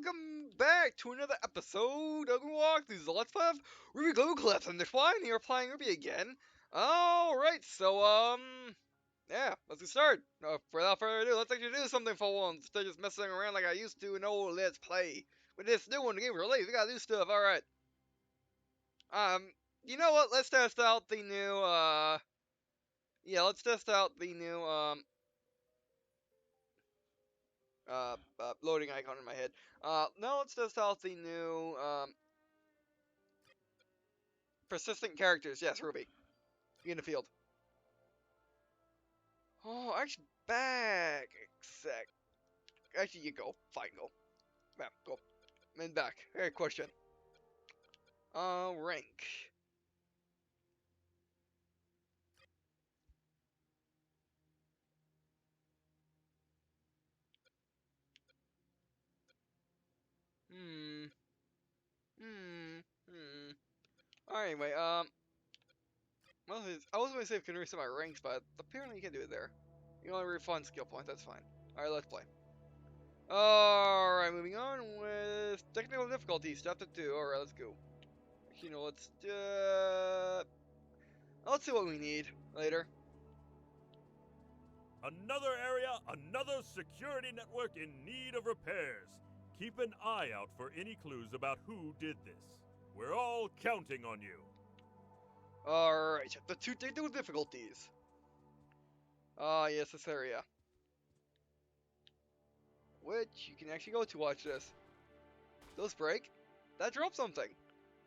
welcome back to another episode of Walkthroughs. Let's play Ruby Glue Clips, and they're flying here playing Ruby again. Alright, so, yeah, let's get started. Without further ado, let's actually do something for once, instead of just messing around like I used to in old Let's Play. With this new one, the game release, we gotta do stuff, alright. You know what, let's test out the new, let's test out the new, loading icon in my head. Now let's test out the new, persistent characters. Yes, Ruby. In the field. Oh, actually, back. Exact. Actually, you go. Fine, go. Yeah, go. And back. Hey, question. Rank. Hmm. Anyway, well, I was gonna say if you can reset my ranks, but apparently you can do it there. You only refund skill points, that's fine. Alright, let's play. Alright, moving on with technical difficulties, chapter 2. Alright, let's go. You know, let's see what we need later. Another area, another security network in need of repairs. Keep an eye out for any clues about who did this. We're all counting on you. Alright, the two technical difficulties. Yes, this area. Which you can actually go to watch this. Those break? That dropped something.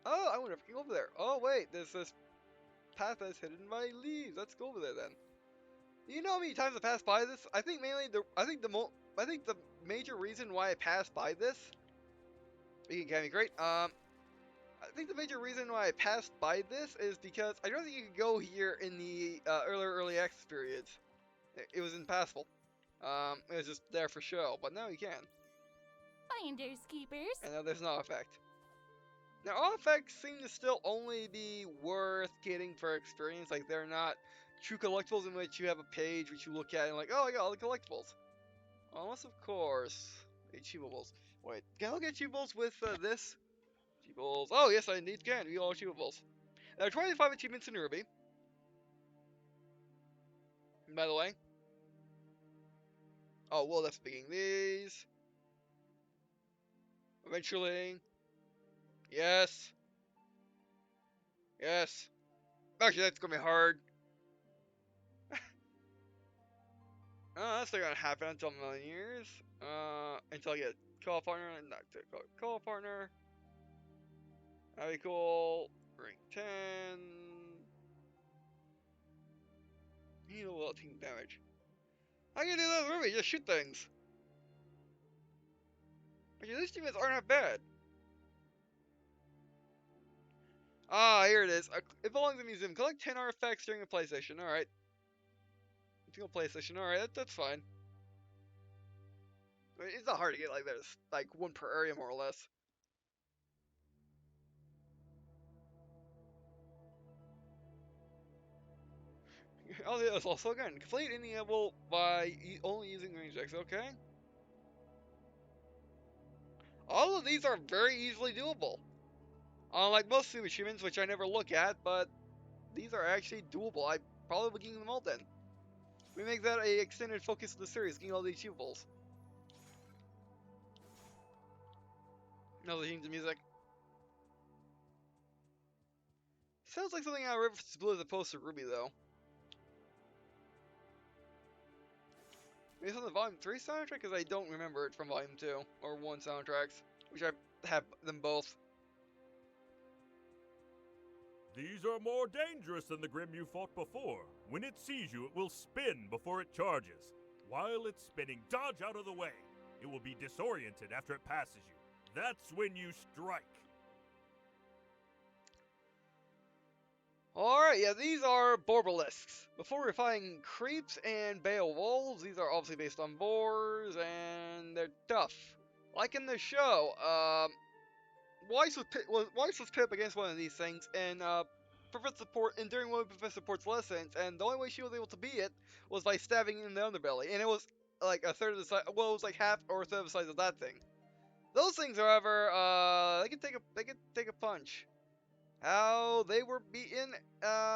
Oh, I wonder if I can go over there. Oh, wait, there's this path that's hidden by leaves. Let's go over there then. You know how many times I passed by this? I think mainly I think the major reason why I passed by this. You can me great. I think the major reason why I passed by this is because I don't think you could go here in the early access periods. It was impassable. It was just there for show, but now you can. Finders keepers. And now there's no effect. Now, all effects seem to still only be worth getting for experience. Like, they're not true collectibles in which you have a page which you look at and like, oh, I got all the collectibles. Unless, of course, achievables. Wait, can I look at achievables with this? Achievables. Oh, yes, I indeed can. View all achievables. There are 25 achievements in Ruby. By the way. Oh, well, that's picking these. Eventually. Yes. Yes. Actually, that's gonna be hard. That's not gonna happen until a million years. Until I get a call partner, not to call partner. That'd be cool. Rank 10. Heal without taking damage. How can you do that with Ruby? Just shoot things. Actually, these achievements aren't that bad. Ah, here it is. It belongs to the museum. Collect 10 artifacts during a play session. Alright. Single play session. Alright, that's fine. I mean, it's not hard to get like there's like one per area more or less. Oh, yeah, it's also again complete any level by only using range checks. Okay. All of these are very easily doable. Unlike most of the achievements, which I never look at, but these are actually doable. I probably will get them all then. We make that a extended focus of the series, getting all the achievables. Now listening to music. Sounds like something out of River Blue as opposed to Ruby, though. Maybe it's on the Volume 3 soundtrack, because I don't remember it from Volume 2, or 1 soundtracks, which I have them both. These are more dangerous than the Grimm you fought before. When it sees you, it will spin before it charges. While it's spinning, dodge out of the way. It will be disoriented after it passes you. That's when you strike. Alright, yeah, these are Borbelisks. Before refining creeps and Beowulfs, these are obviously based on boars, and they're tough. Like in the show, Weiss was pit up against one of these things, and during one of Professor Port's lessons, and the only way she was able to beat it was by stabbing it in the underbelly, and it was like a third of the size, well, it was like half or a third of the size of that thing. Those things, however, they can take a punch. How they were beaten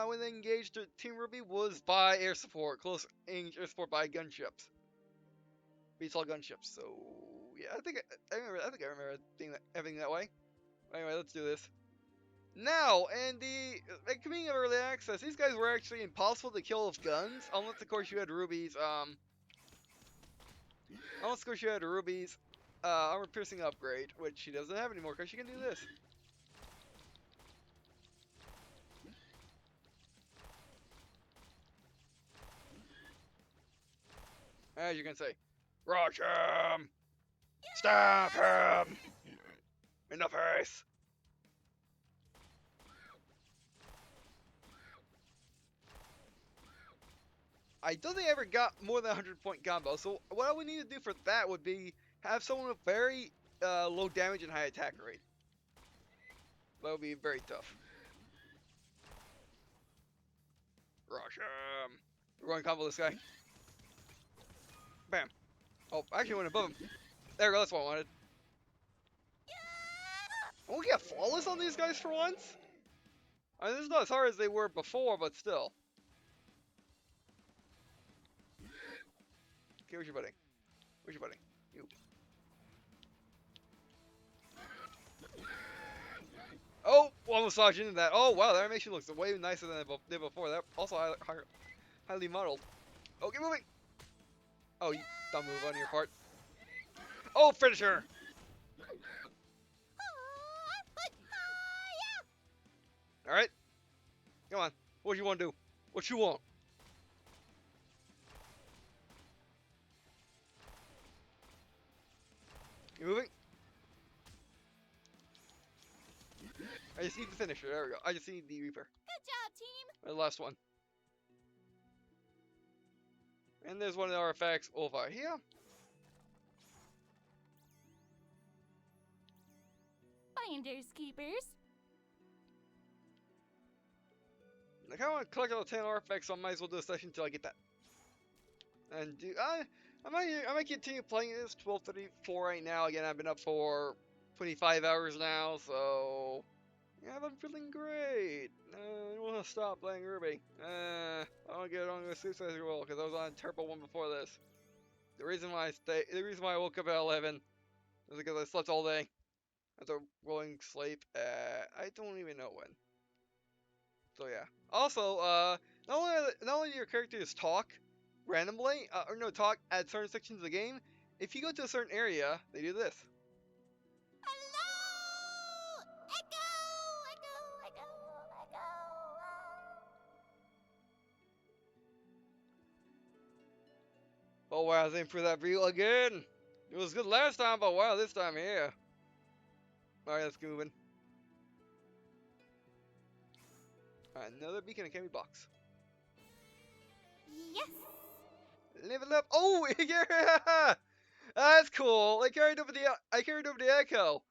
when they engaged Team Ruby was by air support, close range air support by gunships. Beats all gunships. So yeah, I think I remember everything that way. Anyway, let's do this. Now, and the beginning of early access, these guys were actually impossible to kill with guns, unless of course you had Ruby's armor piercing upgrade, which she doesn't have anymore because she can do this. As you can say, rush him, stab him in the face. I don't think I ever got more than 100-point combo, so what I would need to do for that would be have someone with very low damage and high attack rate. That would be very tough. Rush him. We're going to combo this guy. Bam. Oh, I actually went above him. There we go, that's what I wanted. I won't get flawless on these guys for once. I mean, this is not as hard as they were before, but still. Okay, where's your buddy? Where's your buddy? You. Oh, almost dodged into that. Oh, wow, that animation looks way nicer than it did before. That also highly modeled. Oh, get moving. Oh, you dumb move on your part. Oh, finisher. All right. Come on. What do you want to do? What you want? You moving? I just need the finisher. There we go. I just need the Reaper. Good job, team. The last one. And there's one of the artifacts over here. Finders keepers. I kind of want to collect all the 10 artifacts, so I might as well do a session until I get that. And I might continue playing this 12:34 right now. Again, I've been up for 25 hours now, so yeah, I'm feeling great. I don't want to stop playing Ruby. I want to get on the Suicide Roll because I was on a terrible one before this. The reason why I woke up at 11 is because I slept all day after going sleep. I don't even know when. So yeah. Also, not only do your characters talk randomly, talk at certain sections of the game, if you go to a certain area, they do this. Hello! Echo! Oh wow, they improved that view again! It was good last time, but wow, this time, yeah. Alright, let's get moving. Another Beacon Academy box. Yes! Level up! Oh, yeah! That's cool! I carried over the echo!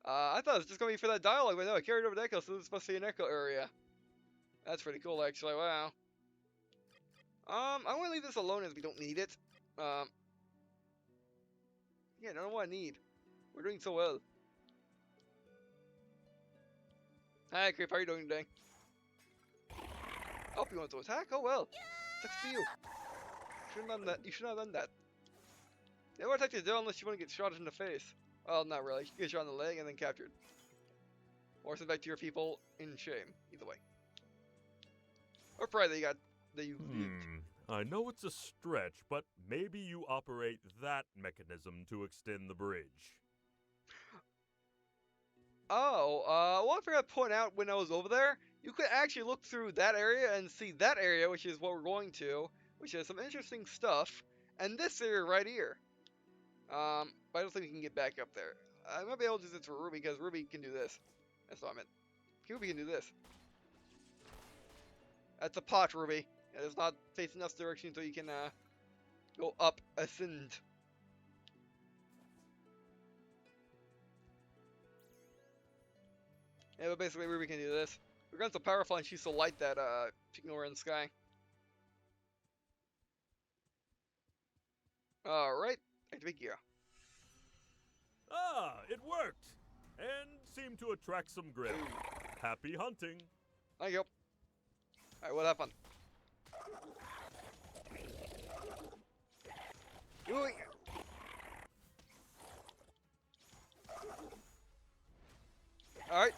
I thought it was just gonna be for that dialogue, but no, I carried over the echo, so this must be an echo area. That's pretty cool, actually, wow. I'm gonna leave this alone as we don't need it. Yeah, I don't know what I need. We're doing so well. Hi, Creep, how are you doing today? Oh, you want to attack? Oh well. Sucks for you. You should not have done that. You never attack the Dell unless you want to get shot in the face. Well, not really. You get shot in the leg and then captured. Or sent back to your people in shame. Either way. Or pride that you I know it's a stretch, but maybe you operate that mechanism to extend the bridge. Oh, one thing I point out when I was over there, you could actually look through that area and see that area, which is what we're going to, which has some interesting stuff, and this area right here. But I don't think we can get back up there. I might be able to do this for Ruby, because Ruby can do this. That's what I meant. Ruby can do this. That's a pot, Ruby. It's not facing us direction, so you can, go up, ascend. Yeah, but basically Ruby can do this. Her gun's so powerful and she's so light that she can go around the sky. Alright, activate gear. Ah, it worked! And seemed to attract some grim. Happy hunting. Thank you. Alright, we'll have fun. Doing it. Alright.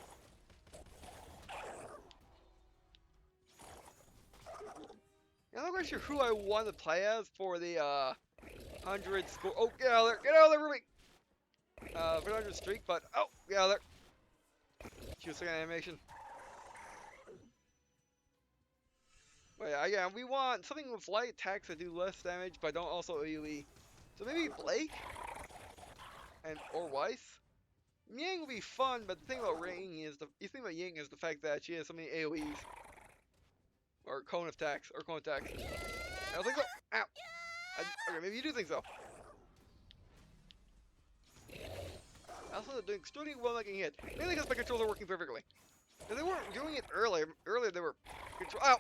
I'm not quite sure who I want to play as for the 100 score. Oh, get out of there! Get out of there, Ruby! For the 100 streak, but oh, get out of there! She was second animation. But yeah, we want something with light attacks that do less damage, but don't also AoE. So maybe Blake or Weiss. Yang will be fun, but the thing about Ying is the fact that she has so many AoEs or cone attacks. I don't think so. Ow. Okay, maybe you do think so. I also doing extremely well making hit. Mainly because my controls are working perfectly. If they weren't doing it earlier they were ow.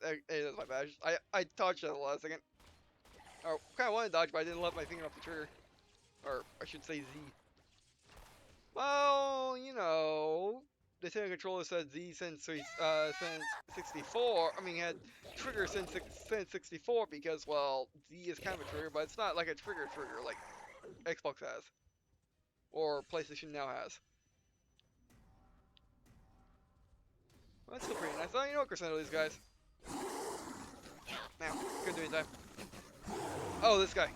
Hey, that's my badge. I dodged at the last second. Oh, kind of wanted to dodge, but I didn't let my finger off the trigger. Or I should say Z. Well, you know, the Nintendo controller said Z since 64. I mean, had trigger since 64 because, well, Z is kind of a trigger, but it's not like a trigger like Xbox has or PlayStation now has. Well, that's still pretty nice. Oh, you know what percent of these guys? Now, couldn't do any time. Oh, this guy.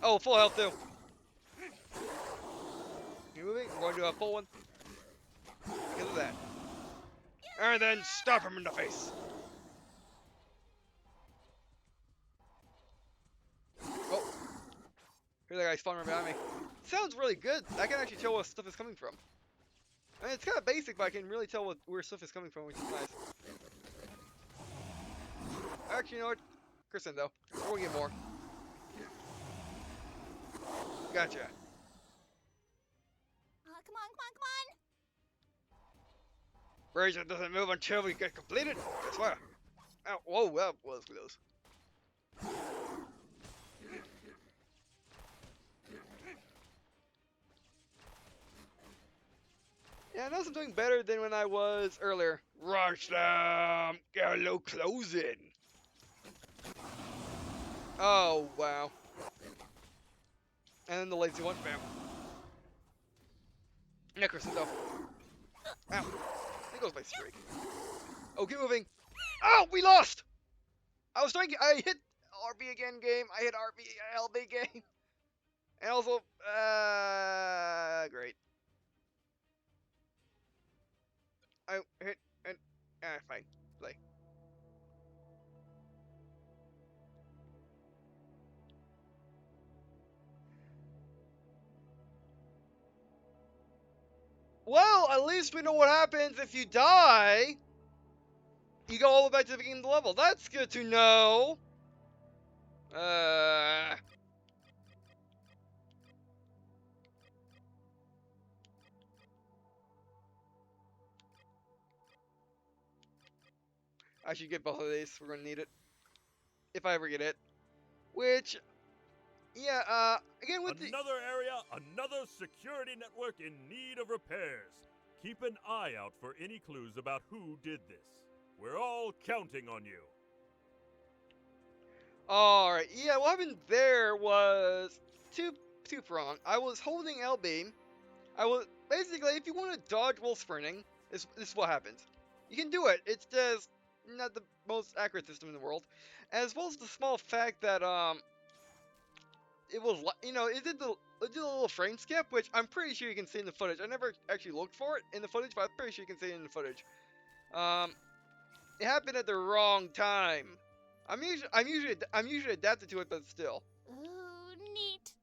Oh, full health too. You moving? We're going to do a full one. Because of that. And then stab him in the face. Oh. Here's that guy spawning right behind me. Sounds really good. I can actually tell where stuff is coming from. I mean, it's kind of basic, but I can really tell where stuff is coming from, which is nice. Actually, you know what? Crescendo. We'll get more. Gotcha. Come on. Razor doesn't move until we get completed. I swear. Ow, whoa, that was close. Yeah, I know I'm doing better than when I was earlier. Rush them! Get a low closing! Oh, wow. And then the lazy one, bam. Necrosendo. Ow. There goes my streak. Oh, keep moving. Oh, we lost! I hit RB again game. I hit RB LB game. And also, great. I hit, and, fine. Play. Well, at least we know what happens if you die. You go all the way back to the beginning of the level. That's good to know. I should get both of these. We're gonna need it. If I ever get it. Which, yeah, again with another area, another security network in need of repairs. Keep an eye out for any clues about who did this. We're all counting on you. Alright, yeah, what happened there was two-pronged. I was holding LB. Basically, if you want to dodge while sprinting, this is what happens. You can do it. It's just not the most accurate system in the world. As well as the small fact that, it was, you know, it did a little frame skip, which I'm pretty sure you can see in the footage. I never actually looked for it in the footage, but I'm pretty sure you can see it in the footage. It happened at the wrong time. I'm usually adapted to it, but still. Ooh, neat.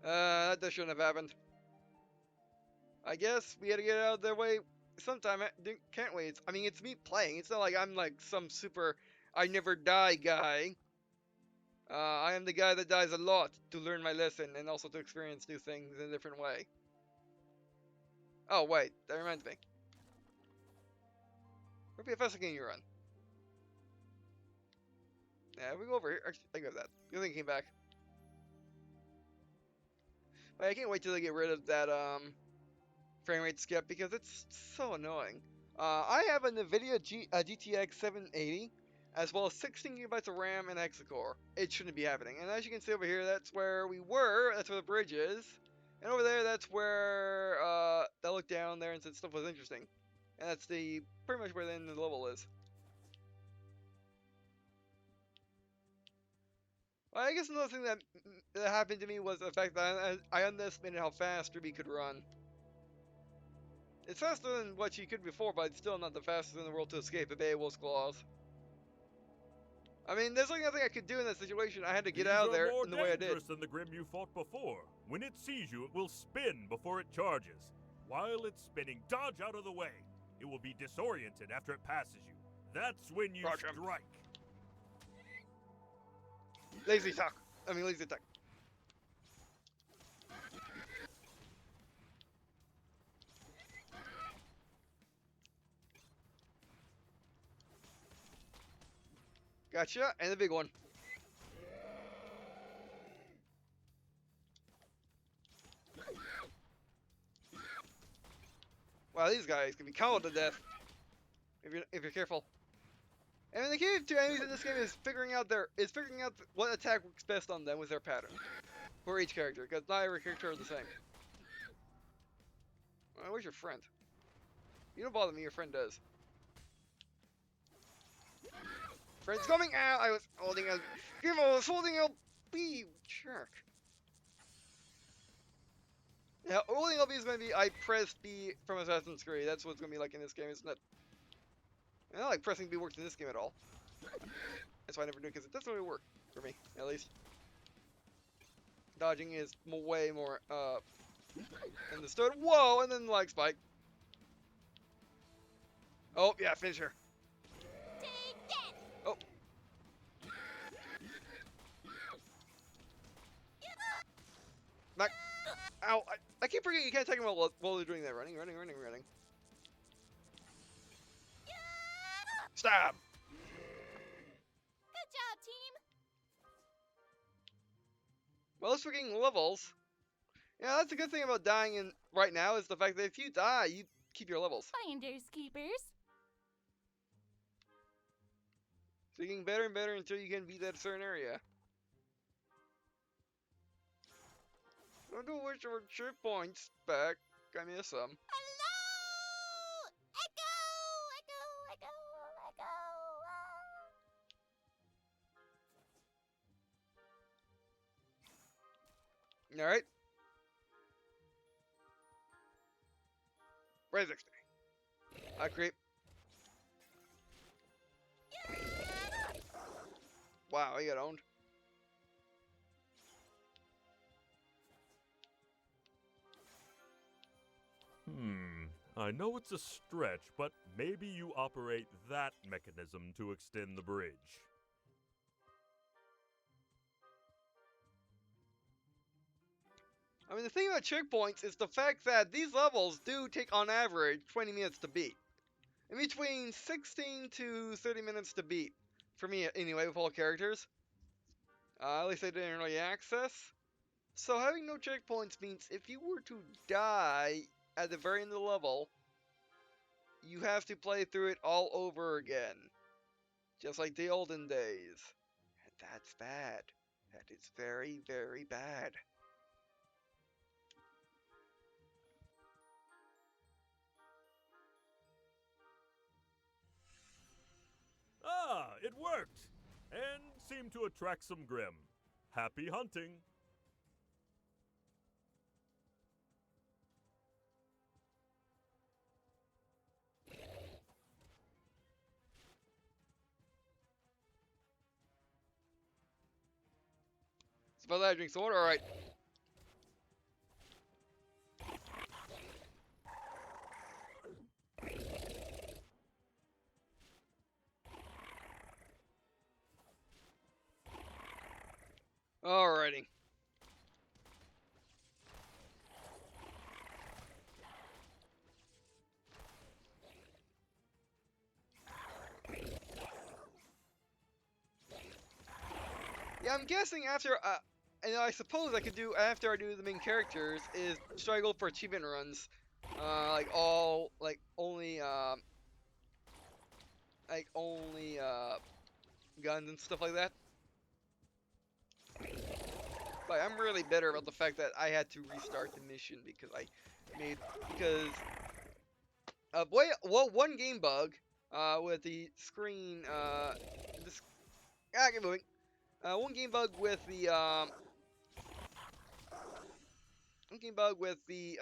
That shouldn't have happened. I guess we had to get out of their way sometime, can't we? It's me playing. It's not like I'm like some super I never die guy. I am the guy that dies a lot to learn my lesson and also to experience new things in a different way. Oh, wait, that reminds me. What PFS can you run? Yeah, we go over here. Actually, I got that. The other thing came back. I can't wait till they get rid of that frame rate skip because it's so annoying. I have a NVIDIA GTX 780 as well as 16 gigabytes of RAM and hexa-core. It shouldn't be happening. And as you can see over here, that's where we were. That's where the bridge is. And over there, that's where I looked down there and said stuff was interesting. And that's pretty much where the end of the level is. Well, I guess another thing that happened to me was the fact that I underestimated how fast Ruby could run. It's faster than what she could before, but it's still not the fastest in the world to escape a Beowulf's claws. I mean, there's like nothing I could do in that situation. I had to get out of there in the way I did. These are more dangerous than the Grimm you fought before. When it sees you, it will spin before it charges. While it's spinning, dodge out of the way. It will be disoriented after it passes you. That's when you strike. Lazy talk. Lazy attack. Gotcha, and the big one. Wow, these guys can be cowed to death if you're careful. And the key to enemies in this game is figuring out what attack works best on them with their pattern for each character, because not every character is the same. Where's your friend? You don't bother me, your friend does. Friend's coming out! I was holding a... I was holding a B, jerk. Yeah, holding LB is going to be I press B from Assassin's Creed. That's what it's going to be like in this game, isn't it? I don't like pressing B works in this game at all. That's why I never do it, because it doesn't really work. For me, at least. Dodging is way more, understood. Whoa! And then leg spike. Oh, yeah, finish her. Oh. Back. Ow! I keep forgetting you can't attack him while they're doing that. Running. Stab! Good job, team. Well, as for getting levels, yeah, that's a good thing about dying in right now is the fact that if you die, you keep your levels. Finders keepers. So you're getting better and better until you can beat that certain area. I don't wish there were checkpoints back. I miss them. Hello! Echo! Alright. Where's XP? I creep. Wow, he got owned. I know it's a stretch, but maybe you operate that mechanism to extend the bridge. I mean, the thing about checkpoints is the fact that these levels do take, on average, 20 minutes to beat. In between 16 to 30 minutes to beat. For me, anyway, with all characters. At least I didn't really access. So having no checkpoints means if you were to die at the very end of the level, you have to play through it all over again. Just like the olden days. And that's bad. That is very, very bad. Ah, it worked! And seemed to attract some Grimm. Happy hunting! Suppose I drink some water, alright. Alrighty. Yeah, I'm guessing after and I suppose I could do after I do the main characters is try to go for achievement runs, like only guns and stuff like that. But I'm really bitter about the fact that I had to restart the mission because one game bug with the screen get moving. One game bug with the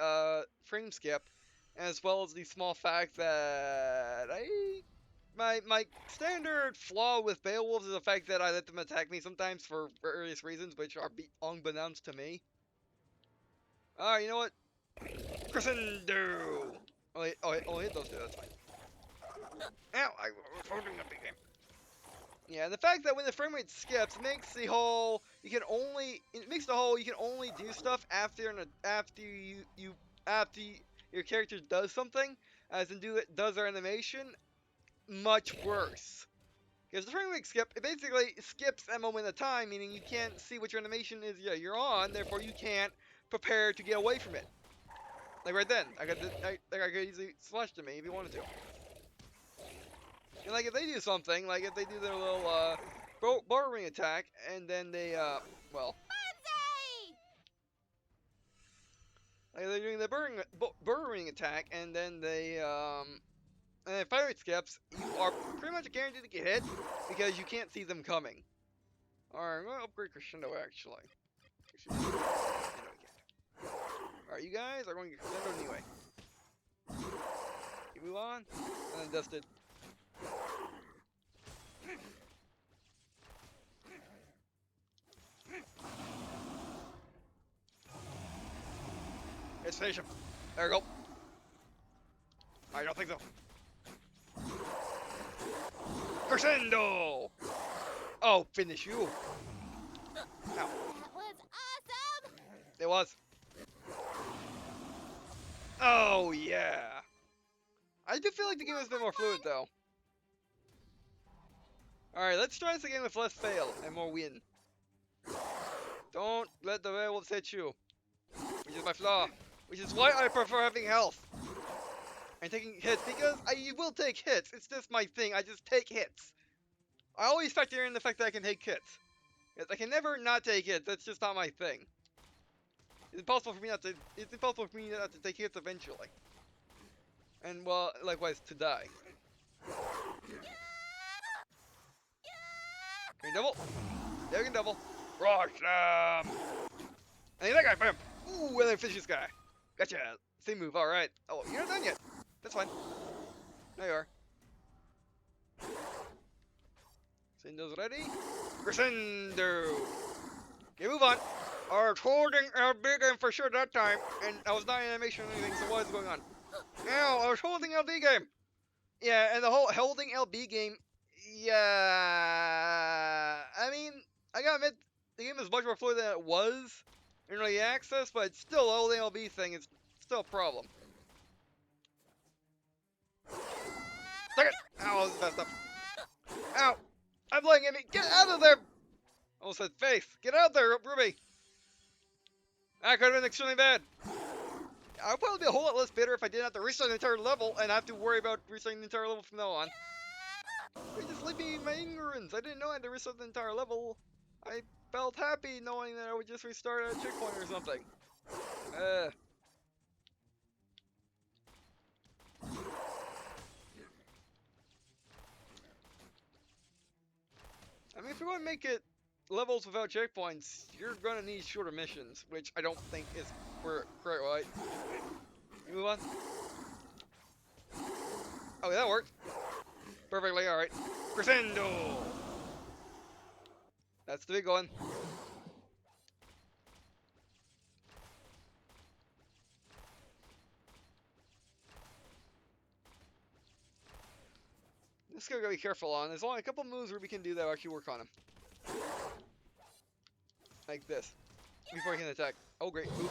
frame skip, as well as the small fact that my standard flaw with Beowulf is the fact that I let them attack me sometimes for various reasons, which are unbeknownst to me. Alright, you know what? Crescendo! Oh, hit those two, that's fine. Ow, I was holding a big game. Yeah, and the fact that when the frame rate skips, it makes the whole you can only do stuff after your character does something, as in does their animation, much worse. Because the frame rate skip, it basically skips that moment of time, meaning you can't see what your animation is you're on, therefore you can't prepare to get away from it. Like right then, I could easily slash to me if you wanted to. And like if they do something, like if they do their little burrowing attack, and then they like they're doing the burrowing attack, and then and then fire rate skips, you are pretty much guaranteed to get hit because you can't see them coming. Alright, I'm gonna upgrade Crescendo actually. Alright, you guys are going to get Crescendo anyway. You move on, and then Dusted. Let's finish him. There we go. I don't think so. Crescendo! Oh, finish you. Ow. That was awesome! It was. Oh, yeah. I do feel like the game has been more fluid, though. Alright, let's try this again with less fail and more win. Don't let the werewolves hit you. Which is my flaw. Which is why I prefer having health. And taking hits, because I will take hits. It's just my thing, I just take hits. I always factor in the fact that I can take hits. Yes, I can never not take hits, that's just not my thing. It's impossible for me not to take hits eventually. And well, likewise to die. Can you double? Yeah, we can double. Rush them! And that guy, bam! Ooh, and then finish this guy. Gotcha. Same move, alright. Oh, you're not done yet. That's fine. There you are. Crescendo's ready. Crescendo! Okay, move on. I was holding LB game for sure that time, and I was not in animation or anything, so what is going on? Ow, I was holding LB game! Yeah, and the whole holding LB game, yeah... I mean, I gotta admit, the game is much more fluid than it was in early access, but still, the holding LB thing is still a problem. Take it! Ow, this is messed up. Ow! I'm playing at me! Get out of there! Almost said face! Get out there, Ruby! That could have been extremely bad. I would probably be a whole lot less bitter if I didn't have to restart the entire level and have to worry about restarting the entire level from now on. They just leave me in my ignorance. I didn't know I had to restart the entire level. I felt happy knowing that I would just restart at a checkpoint or something. I mean, if you want to make it levels without checkpoints, you're gonna need shorter missions, which I don't think is correct, right? You move on. Oh, that worked. Perfectly, alright. Crescendo! That's the big one. This guy gotta be careful on. There's only a couple moves where we can do that actually work on him. Like this. Before he can attack. Oh, great. Move.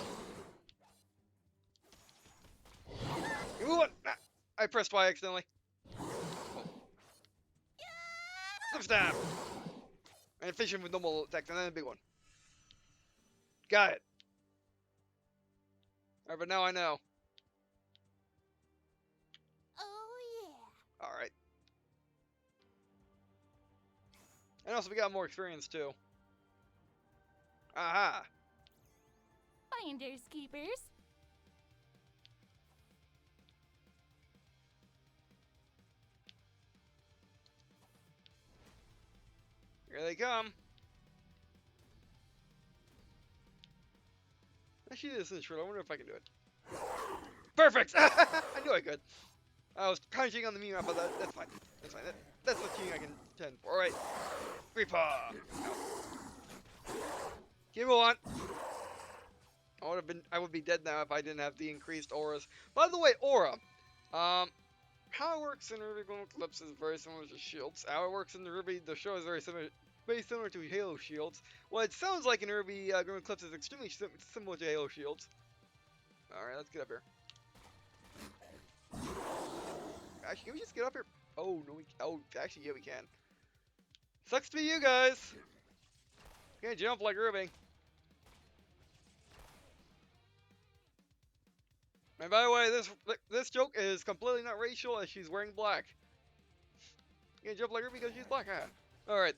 You move on! Ah, I pressed Y accidentally. Oh. Slip stab! And finish him with normal attacks, and then a big one. Got it. Alright, but now I know. Oh, yeah. Alright. And also, we got more experience, too. Aha! Finders keepers. Here they come. Actually, this isn't true. I wonder if I can do it. Perfect! I knew I could. I was punching on the meme, but that's fine. That's fine. That's the cheating I can tend for. Alright. Reaper! Keep on. I would be dead now if I didn't have the increased auras. By the way, aura. How it works in RWBY Grimm Eclipse is very similar to shields. How it works in the RWBY, the show is very similar to Halo shields. What it sounds like in RWBY Grimm Eclipse is extremely similar to Halo shields. Alright, let's get up here. Actually, can we just get up here? Oh, no, actually, yeah, we can. Sucks to be you guys. Can't jump like RWBY. And by the way, this joke is completely not racial as she's wearing black. You can't jump like her because she's black, huh? Alright.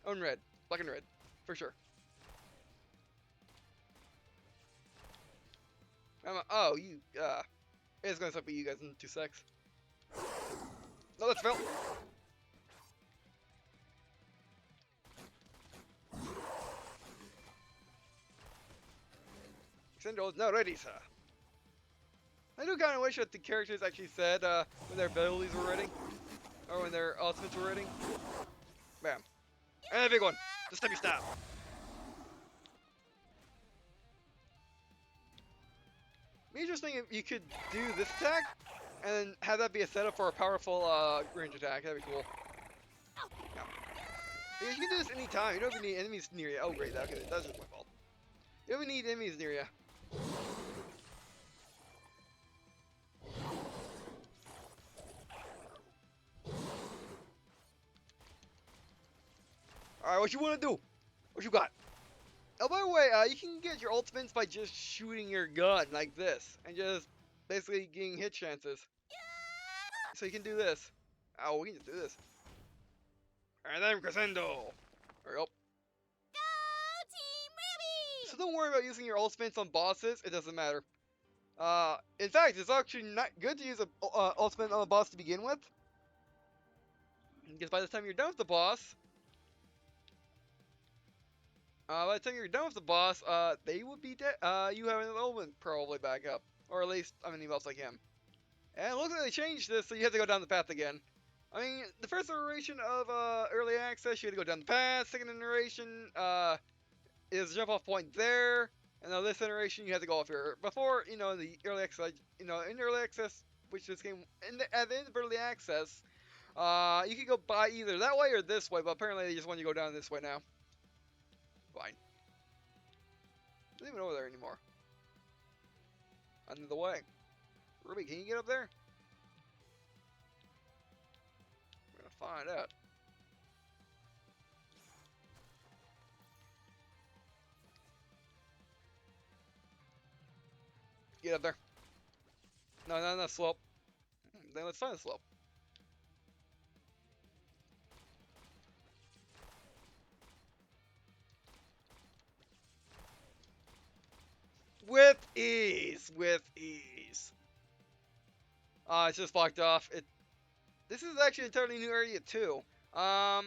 Own red. Black and red. For sure. Oh, you, it's gonna suck with you guys in 2 secs. No, that's Phil. Extendo is not ready, sir. I do kind of wish that the characters actually said when their abilities were ready, or when their ultimates were ready. Bam. And a big one. The steppy stab. It'd be interesting if you could do this attack, and then have that be a setup for a powerful range attack. That'd be cool. Yeah. Because you can do this anytime. You don't even need enemies near you. Oh, great. Okay, that's just my fault. You don't even need enemies near you. Alright, what you want to do? What you got? Oh, by the way, you can get your ultimates by just shooting your gun like this. And just basically getting hit chances. So you can do this. Oh, we can just do this. And then crescendo. There we go. Go, Team RWBY! So don't worry about using your ultimates on bosses. It doesn't matter. In fact, it's actually not good to use a ultimate on a boss to begin with. Because by the time you're done with the boss, they would be dead. You have an ultimate probably back up. Or at least, I mean, else like him. And it looks like they changed this, so you have to go down the path again. I mean, the first iteration of early access, you had to go down the path. Second iteration is a jump off point there. And now this iteration, you have to go off here. Before, in the early access, in early access, which this game, at the end of early access, you can go by either that way or this way, but apparently they just want you to go down this way now. Fine. Not even over there anymore. Under the way. RWBY, can you get up there? We're gonna find out. Get up there. No, slope. Then let's find the slope. With ease. It's just blocked off. This is actually an entirely new area too. Yeah,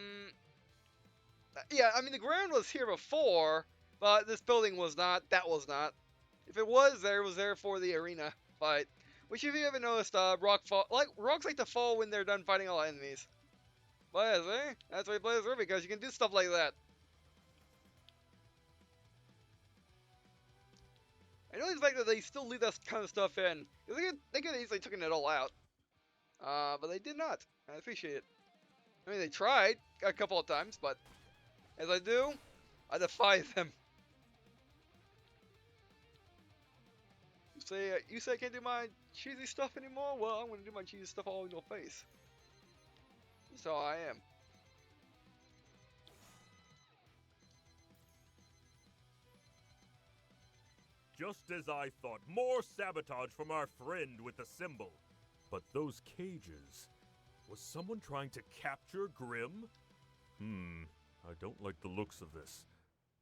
I mean the ground was here before, but this building was not. That was not. If it was there, it was there for the arena fight. Which, if you haven't noticed, rocks like to fall when they're done fighting all enemies. But yeah, see? That's why you play this RWBY, because you can do stuff like that. I know the fact that they still leave that kind of stuff in. They could have easily taken it all out. But they did not. I appreciate it. I mean, they tried a couple of times, but as I do, I defy them. You say I can't do my cheesy stuff anymore? Well, I'm gonna do my cheesy stuff all in your face. So I am. Just as I thought, more sabotage from our friend with the symbol. But those cages... Was someone trying to capture Grimm? I don't like the looks of this.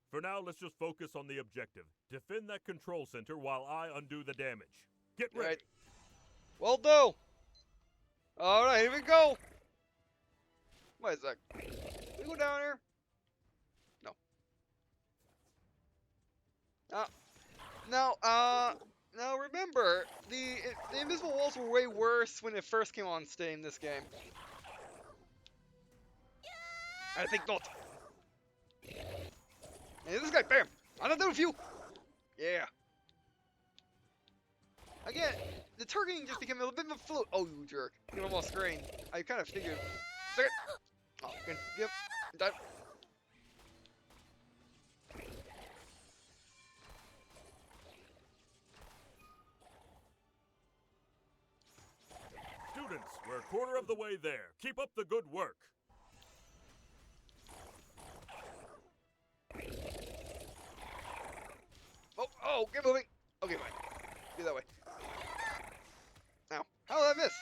For now, let's just focus on the objective. Defend that control center while I undo the damage. Get ready! Right. Well, do! Alright, here we go! Wait a sec. Can we go down here? No. Now remember, the invisible walls were way worse when it first came on Steam, this game. I think not. Hey, this guy, bam! I'm not done with you! Yeah. Again, the targeting just became a little bit of a float. Oh, you jerk. Get him off screen. I kind of figured. Second. Oh, good. Yep. Done. Students, we're a quarter of the way there. Keep up the good work. Oh, get moving. Okay, fine. Be that way. Ow. How did I miss?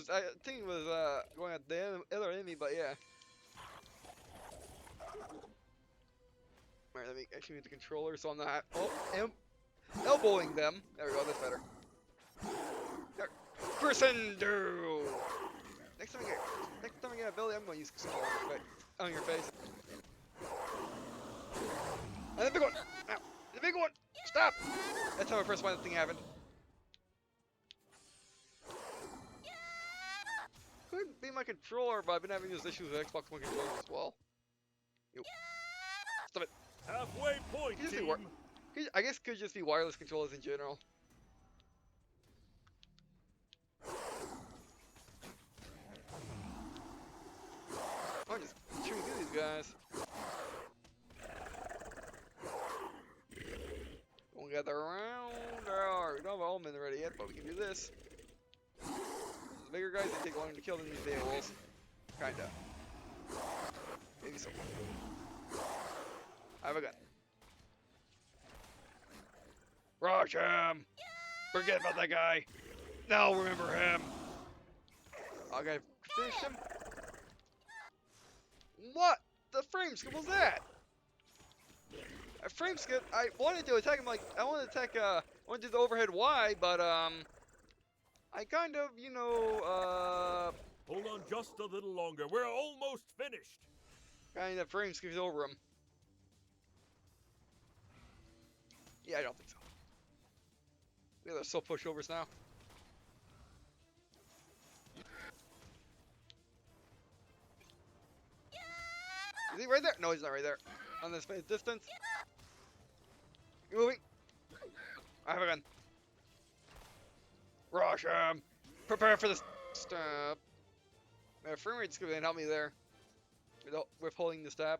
I think it was going at the other enemy, but yeah. Alright, let me actually move the controller so I'm not elbowing them. There we go, that's better. There. Crescendo! Next time I get an ability, I'm going to use control on your face. And the big one! Ow! The big one! Stop! That's how I first find the thing happened. Could be my controller, but I've been having these issues with Xbox One controllers as well. Yo. Stop it. Halfway point, team. I guess it could just be wireless controllers in general. I'm just chewing through these guys. We'll gather around. We don't have an element ready yet, but we can do this. The bigger guys, they take longer to kill than these beta wolves. Kinda. Maybe so. I have a gun. Rush him! Forget about that guy. Now remember him. Okay, finish him. What the frame skip was that? A frame skip. I wanted to attack him like I wanted to do the overhead Y, but I kind of, Hold on just a little longer. We're almost finished. Kind of frame skips over him. Yeah, I don't think so. Yeah, they're so pushovers now. Is he right there? No, he's not right there. On this distance. You moving? I have a gun. Rush him! Prepare for this. Stop. My frame rate's gonna help me there. With holding the stab.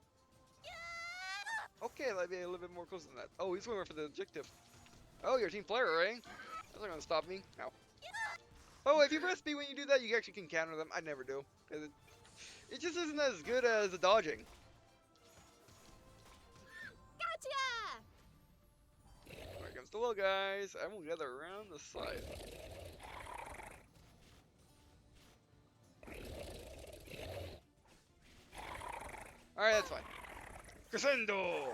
Okay, let me be a little bit more close than that. Oh, he's going for the objective. Oh, you're a team player, eh? That's not gonna stop me. No. Oh, if you press B when you do that, you actually can counter them. I never do. It just isn't as good as the dodging. Gotcha! Here comes the little guys. I will gather around the side. Alright, that's fine. Crescendo!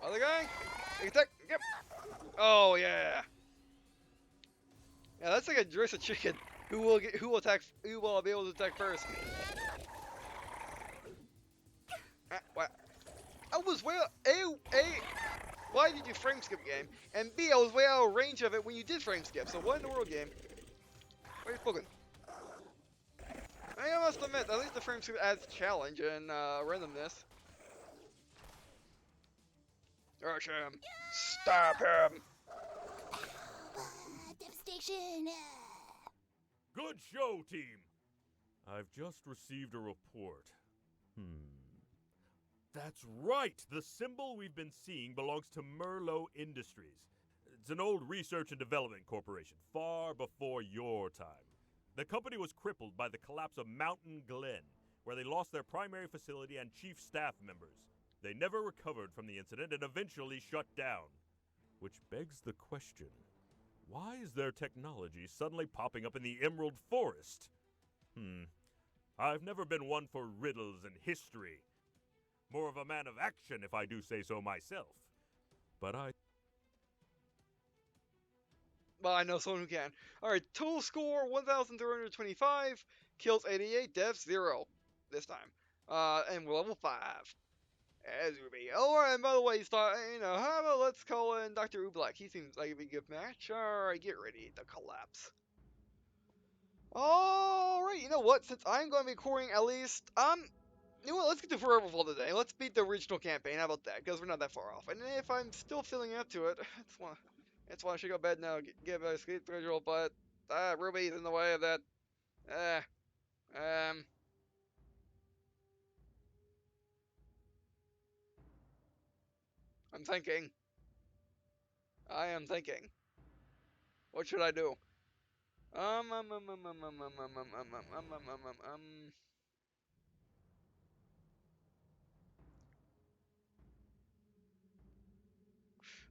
Other guy? Attack! Yep! Oh, yeah! Yeah, that's like a dress of chicken. Who will be able to attack first? What? I was way why did you frame skip game? And B, I was way out of range of it when you did frame skip. So what in the world, game? Where are you spoken? I must admit, at least the frame skip adds challenge and randomness. Rush him! Stop him! Devastation! Good show, team. I've just received a report. That's right! The symbol we've been seeing belongs to Merlot Industries. It's an old research and development corporation, far before your time. The company was crippled by the collapse of Mountain Glen, where they lost their primary facility and chief staff members. They never recovered from the incident and eventually shut down. Which begs the question, why is their technology suddenly popping up in the Emerald Forest? I've never been one for riddles and history. More of a man of action, if I do say so myself. But Well, I know someone who can. Alright, total score 1,325, kills 88, deaths 0 this time. And we're level 5. As RWBY. Alright, and by the way, how about let's call in Dr. Oobleck? He seems like a good match. Alright, get ready to collapse. Alright, you know what? Since I'm going to be recording at least, you know what? Let's get to Forever Fall today. Let's beat the original campaign. How about that? Because we're not that far off. And if I'm still feeling up to it, that's why I should go to bed now. Get my sleep schedule. But Ruby's in the way of that. I'm thinking. I am thinking. What should I do?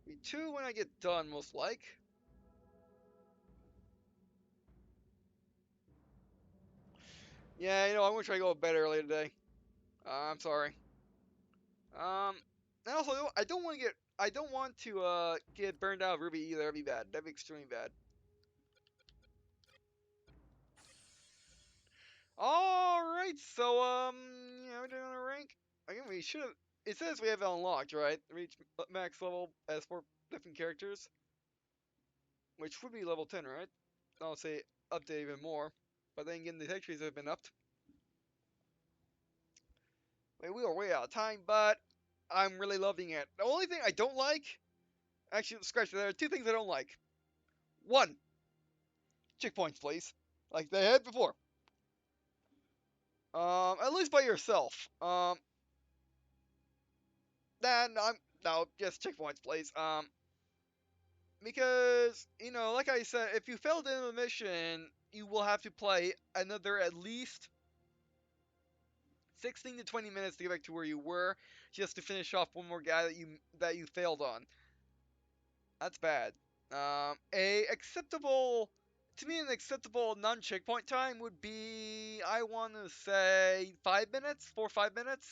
Me too when I get done, most like. Yeah, I'm gonna try to go to bed early today. I'm sorry. And also, I don't want to get burned out of Ruby either. That'd be bad. That'd be extremely bad. All right, so yeah, we're doing a rank. I think we should have. It says we have it unlocked, right? Reach max level as 4 different characters, which would be level 10, right? I'll say update even more, but then again, the tech trees have been upped. Wait, we are way out of time, but I'm really loving it. The only thing I don't like, actually, scratch that. There are 2 things I don't like. 1, checkpoints, please, like they had before. At least by yourself. Then no, just checkpoints, please. Because like I said, if you failed in the mission, you will have to play another at least 16 to 20 minutes to get back to where you were, just to finish off one more guy that you failed on. That's bad. To me, an acceptable non-checkpoint time would be, I want to say, 5 minutes, 4 or 5 minutes.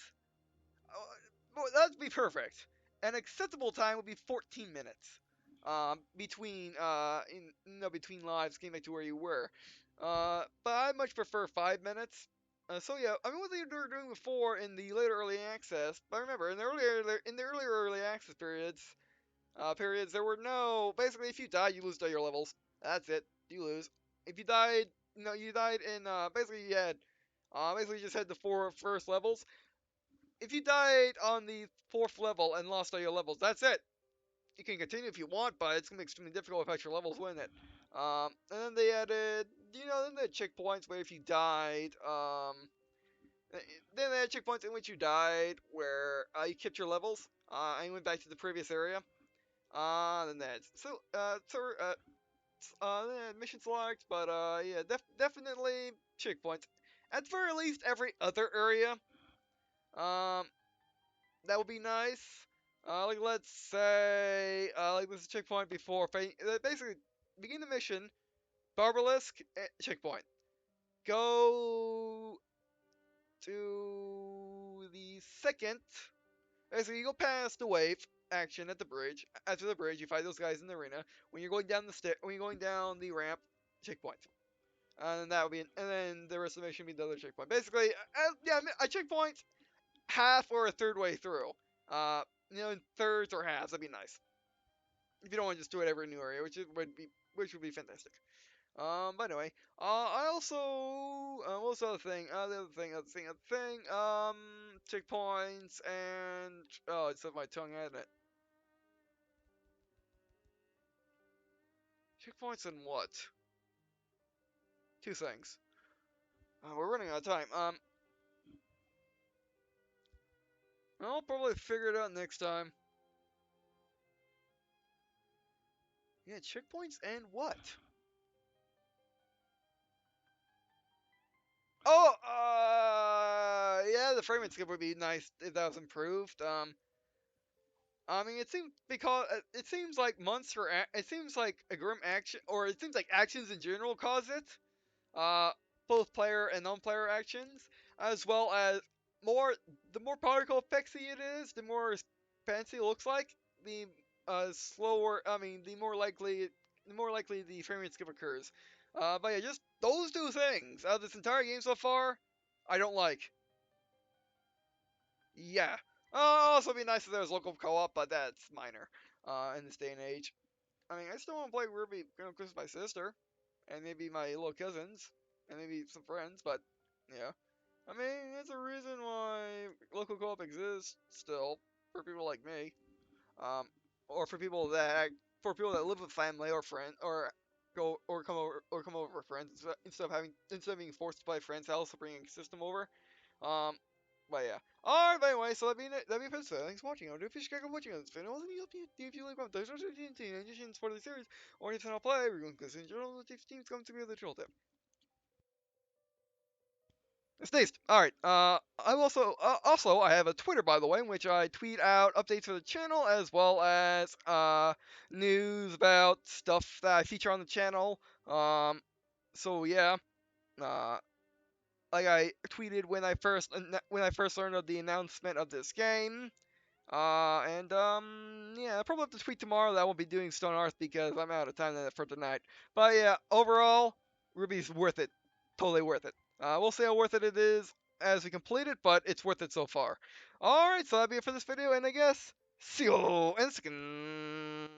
That'd be perfect. An acceptable time would be 14 minutes. Between lives, getting back to where you were. But I much prefer 5 minutes. So yeah, I mean, what they were doing before in the later early access. But remember, in the earlier early access periods, there were no. Basically, if you died, you lose all your levels. That's it. You lose. If you died, you died in. Basically, you had. Basically, you just had the 4 first levels. If you died on the 4th level and lost all your levels, that's it. You can continue if you want, but it's gonna be extremely difficult if extra levels win it. And then they added, then they had checkpoints where if you died, then they had checkpoints in which you died where you kept your levels, and you went back to the previous area. Then that's mission select, but yeah, definitely checkpoints. At the very least, every other area. Um, that would be nice. Like let's say, like this is checkpoint before. Basically, begin the mission. Barbarisk checkpoint. Go to the second. Basically, you go past the wave action at the bridge. After the bridge, you fight those guys in the arena. When you're going down when you're going down the ramp, checkpoint. And then that would be, and then the rest of the mission would be the other checkpoint. Basically, yeah, a checkpoint half or a third way through. In thirds or halves, that'd be nice. If you don't want to just do it every new area, which would be fantastic. But anyway, I also, what was the other thing? Checkpoints and, oh, it's on my tongue, hadn't it? Checkpoints and what? 2 things. We're running out of time. I'll probably figure it out next time. Yeah, checkpoints and what? Oh, yeah, the frame rate skip would be nice if that was improved. I mean, it seems like it seems like a grim action, or it seems like actions in general cause it. Uh, both player and non-player actions, as well as more the more particle effectsy it is, the more fancy it looks like, the slower. I mean, the more likely the frame rate skip occurs. But yeah, just those two things out of this entire game so far, I don't like. Yeah. Also, it'd be nice if there was local co-op, but that's minor. In this day and age. I mean, I still want to play Ruby with my sister, and maybe my little cousins, and maybe some friends, but yeah. I mean, there's a reason why local co-op exists still for people like me, um, or for people that live with family or friend, or come over with friends instead of being forced to play a friend's house or bringing a system over. Um, but yeah. Alright, but anyway, so that'd be it for this. Thanks for watching. I do appreciate you watching this video. If you like what those are the for the series, or if I'll play, we're going to consider general teams come to me with a troll tip. It's nice. Alright, I have a Twitter, by the way, in which I tweet out updates for the channel, as well as, news about stuff that I feature on the channel. So yeah, uh, like I tweeted when I first learned of the announcement of this game. Yeah, I'll probably have to tweet tomorrow that I won't be doing Stone Earth because I'm out of time for tonight. But yeah, overall, Ruby's worth it. Totally worth it. We'll see how worth it is as we complete it, but it's worth it so far. Alright, so that'll be it for this video, and I guess, see you in a second.